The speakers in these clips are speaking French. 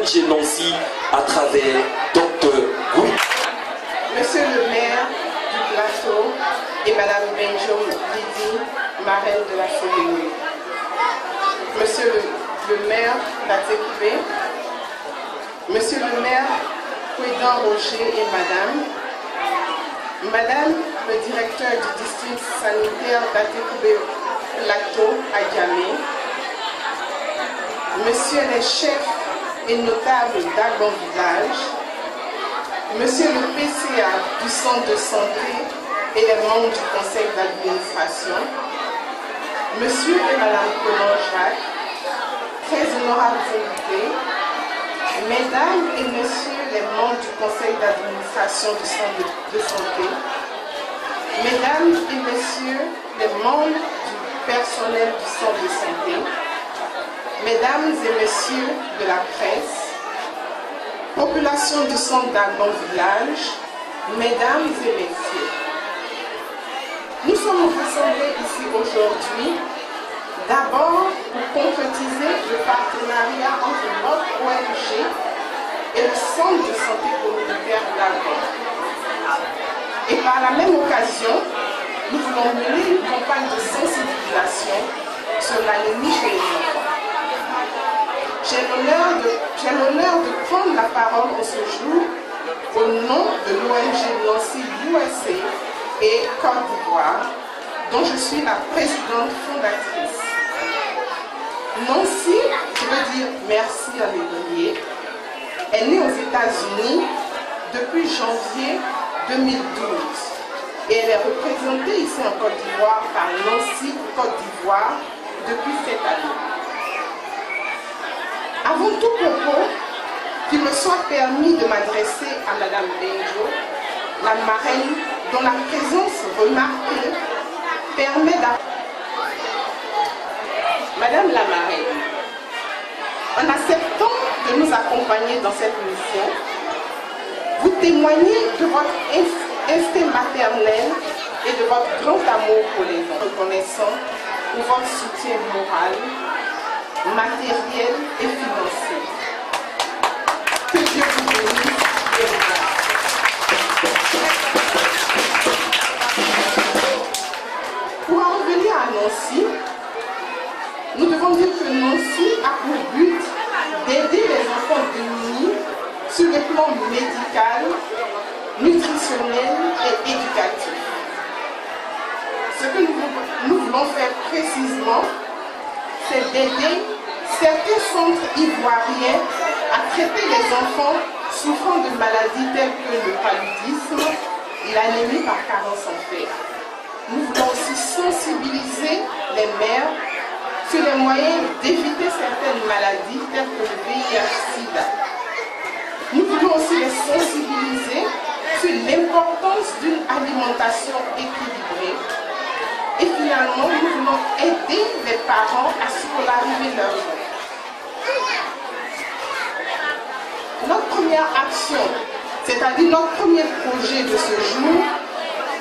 l'ONG Nancy à travers Dr. Gouy. Monsieur le maire du plateau et Madame Benjo Lydie, marraine de la Solénie. Monsieur le maire d'Atécoubé, Monsieur le maire Président Roger et Madame le directeur du district sanitaire d'Atécoubé Plateau à Diamé, Monsieur les chefs et notables d'Agon Village, Monsieur le PCA du centre de santé et les membres du conseil d'administration, Monsieur et Madame Colon-Jacques, très honorables invités, Mesdames et Messieurs les membres du conseil d'administration du centre de santé, Mesdames et Messieurs les membres du personnel du centre de santé, Mesdames et Messieurs de la presse, population du centre d'Agon Village, Mesdames et Messieurs, nous sommes rassemblés ici aujourd'hui d'abord pour concrétiser le partenariat entre notre ONG et le centre de santé communautaire d'Agon. Et par la même occasion, nous voulons mener une campagne de sensibilisation sur l'anémie chez les enfants. J'ai l'honneur de prendre la parole en ce jour au nom de l'ONG Nancy USA et Côte d'Ivoire, dont je suis la présidente fondatrice. Nancy, je veux dire merci à l'éloigné, est née aux États-Unis depuis janvier 2012 et elle est représentée ici en Côte d'Ivoire par Nancy Côte d'Ivoire depuis cette année. Avant tout propos, qu'il me soit permis de m'adresser à Madame Benjo, la marraine dont la présence remarquée permet d'apprendre. Madame la marraine, en acceptant de nous accompagner dans cette mission, vous témoignez de votre instinct maternel et de votre grand amour pour les enfants, reconnaissant pour votre soutien moral, matériel et financier. Que Dieu vous bénisse et vous garde. Pour en revenir à Nancy, nous devons dire que Nancy a pour but d'aider les enfants démunis sur le plan médical, nutritionnel et éducatif. Ce que nous voulons faire précisément, c'est d'aider certains centres ivoiriens à traiter les enfants souffrant de maladies telles que le paludisme et l'anémie par carence en fer. Nous voulons aussi sensibiliser les mères sur les moyens d'éviter certaines maladies telles que le VIH-Sida. Nous voulons aussi les sensibiliser sur l'importance d'une alimentation équilibrée. Et finalement, nous voulons aider les parents à scolariser leurs enfants. Notre première action, c'est-à-dire notre premier projet de ce jour,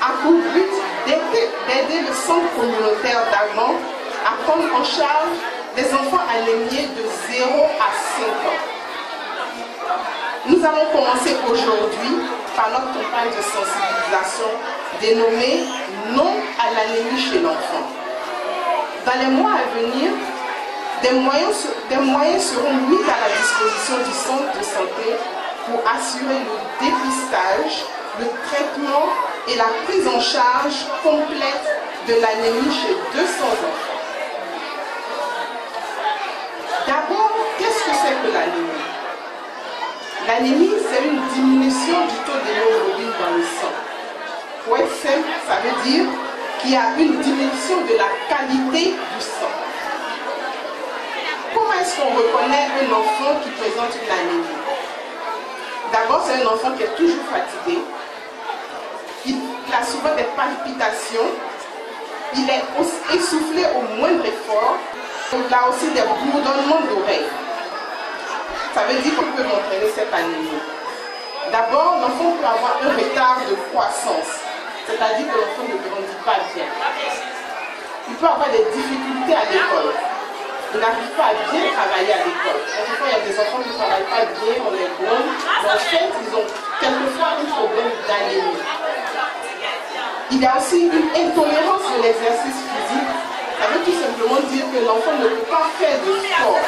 a pour but d'aider le centre communautaire d'Agon à prendre en charge des enfants anémiés de 0 à 5 ans. Nous allons commencer aujourd'hui par notre campagne de sensibilisation dénommée « Non à l'anémie chez l'enfant ». Dans les mois à venir, des moyens seront mis à la disposition du centre de santé pour assurer le dépistage, le traitement et la prise en charge complète de l'anémie chez 200 enfants. D'abord, qu'est-ce que c'est que l'anémie? L'anémie, c'est une diminution du taux d'hémoglobine dans le sang. Pour être simple, ça veut dire qu'il y a une diminution de la qualité du sang. Comment est-ce qu'on reconnaît un enfant qui présente une anémie? D'abord, c'est un enfant qui est toujours fatigué. Il a souvent des palpitations. Il est essoufflé au moindre effort. Il a aussi des bourdonnements d'oreilles. Ça veut dire qu'on peut entraîner cette anémie. D'abord, l'enfant peut avoir un retard de croissance. C'est-à-dire que l'enfant ne grandit pas bien. Il peut avoir des difficultés à l'école. n'arrivent pas à bien travailler à l'école. Quelquefois, il y a des enfants qui ne travaillent pas bien, on les blâme, mais en fait, ils ont quelquefois un problème d'anémie. Il y a aussi une intolérance de l'exercice physique. Ça veut tout simplement dire que l'enfant ne peut pas faire de sport.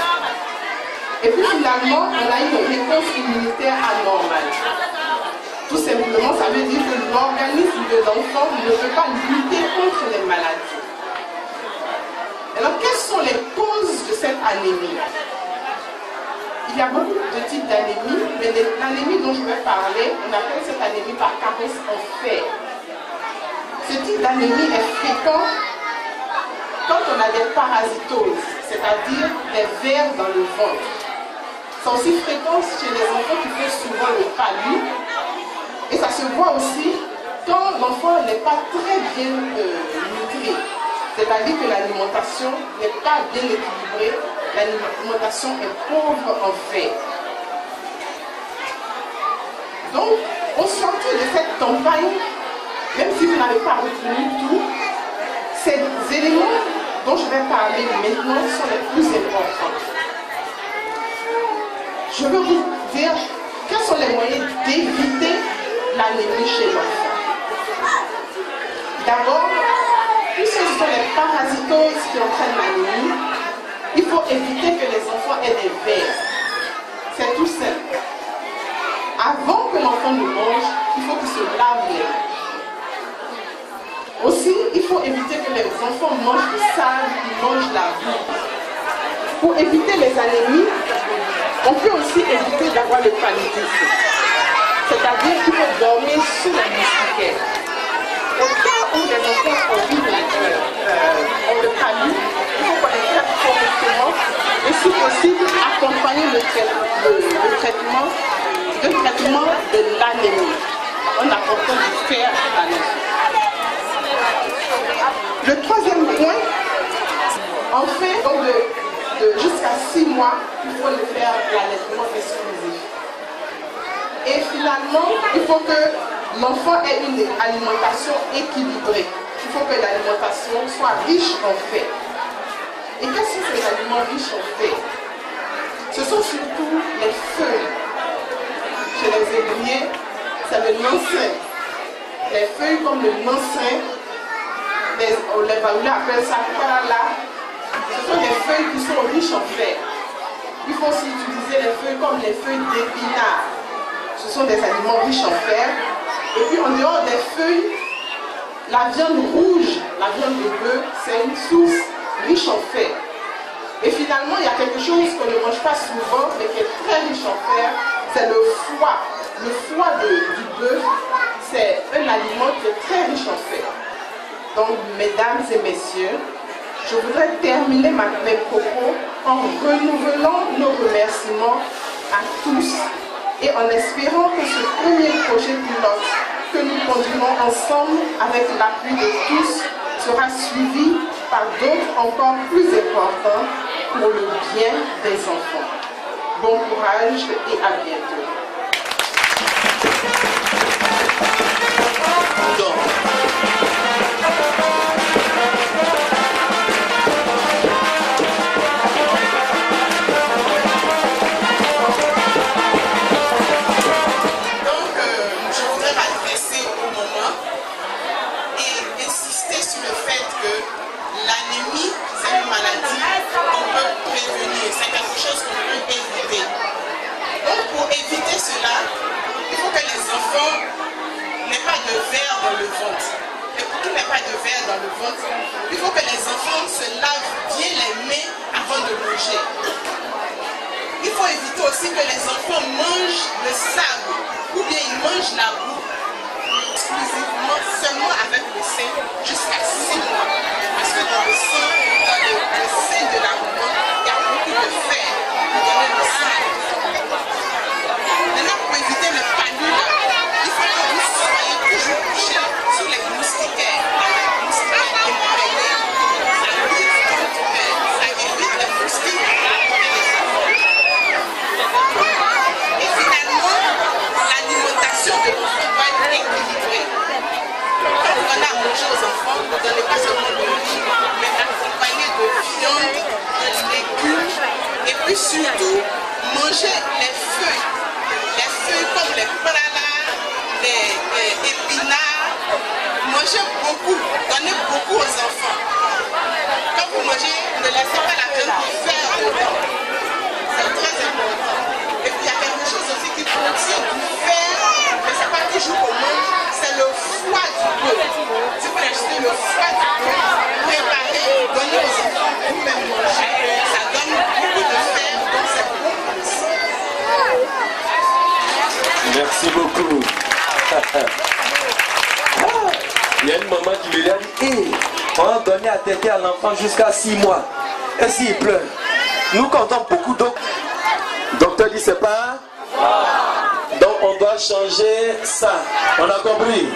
Et puis finalement, on a une réponse immunitaire anormale. Tout simplement, ça veut dire que l'organisme de l'enfant ne peut pas lutter contre les maladies. Alors, quelles sont les causes de cette anémie? Il y a beaucoup de types d'anémie, mais l'anémie dont je vais parler, on appelle cette anémie par carence en fer. Ce type d'anémie est fréquent quand on a des parasitoses, c'est-à-dire des vers dans le ventre. C'est aussi fréquent chez les enfants qui font souvent le palu. Et ça se voit aussi quand l'enfant n'est pas très bien nutri. C'est-à-dire que l'alimentation n'est pas bien équilibrée, l'alimentation est pauvre en fer. Donc, au sortir de cette campagne, même si vous n'avez pas retenu tout, ces éléments dont je vais parler maintenant sont les plus importants. Je veux vous dire quels sont les moyens d'éviter l'anémie chez l'enfant. D'abord, puisque ce sont les parasitoses qui entraînent l'anémie, il faut éviter que les enfants aient des vers. C'est tout simple. Avant que l'enfant ne mange, il faut qu'il se lave les mains. Aussi, il faut éviter que les enfants mangent du sable, qu'ils mangent la boue. Pour éviter les anémies, on peut aussi éviter d'avoir le paludisme. C'est-à-dire qu'il faut dormir sous la moustiquaire. Au cas où les enfants ont le palu, il faut qu'on les traite correctement et si possible accompagner le traitement de l'anémie en apportant du fer à l'enfant. Le troisième point, enfin, donc jusqu'à 6 mois, il faut le faire l'allaitement exclusif. Et finalement, il faut que l'enfant ait une alimentation équilibrée. Il faut que l'alimentation soit riche en fer. Et quels sont ces aliments riches en fer? Ce sont surtout les feuilles. Chez les aiguillés, c'est le nancin. Les feuilles comme le nancin, les Baoulés appellent ça parala. Ce sont des feuilles qui sont riches en fer. Il faut aussi utiliser les feuilles comme les feuilles d'épinard. Ce sont des aliments riches en fer. Et puis en dehors des feuilles, la viande rouge, la viande de bœuf, c'est une source riche en fer. Et finalement, il y a quelque chose qu'on ne mange pas souvent, mais qui est très riche en fer, c'est le foie. Le foie du bœuf, c'est un aliment qui est très riche en fer. Donc, mesdames et messieurs, je voudrais terminer mes propos en renouvelant nos remerciements à tous et en espérant que ce premier projet pilote que nous conduirons ensemble avec l'appui de tous sera suivi par d'autres encore plus importants pour le bien des enfants. Bon courage et à bientôt. Il faut que les enfants n'aient pas de verre dans le ventre. Et pour qu'il n'y ait pas de verre dans le ventre, il faut que les enfants se lavent bien les mains avant de manger. Il faut éviter aussi que les enfants mangent le sable ou bien ils mangent la boue exclusivement seulement avec le sein jusqu'à 6 mois. Parce que dans le sein, dans le sein de la maman, il y a beaucoup de fer pour donner le sang. Maintenant, pour éviter le palu, il faut que vous soyez toujours couchés sur les moustiquaires. Les moustiquaires imprégnés, ça évite les moustiques et les enfants. Et finalement, l'alimentation de l'enfant doit être équilibrée. Quand vous donnez à manger aux enfants, ne donnez pas seulement de riz, mais accompagné de viande, de légumes. surtout, manger les feuilles. Les feuilles comme les prana, les épinards. Mangez beaucoup, donnez beaucoup aux enfants. Quand vous mangez, ne laissez pas la viande faire dedans. C'est très important. Et puis il y a quelque chose aussi qui contient du fer, mais ce n'est pas toujours qu'on mange, c'est le foie du bœuf. Si vous achetez le foie du bœuf, préparez, donnez aux enfants, vous-même manger. Ça donne beaucoup de fer, donc c'est bon aussi. Merci beaucoup. Il y a une maman qui lui a dit, hey, on va donner à téter à l'enfant jusqu'à 6 mois. Et s'il pleure, nous comptons beaucoup d'eau. Docteur dit, c'est pas. Donc on doit changer ça. On a compris.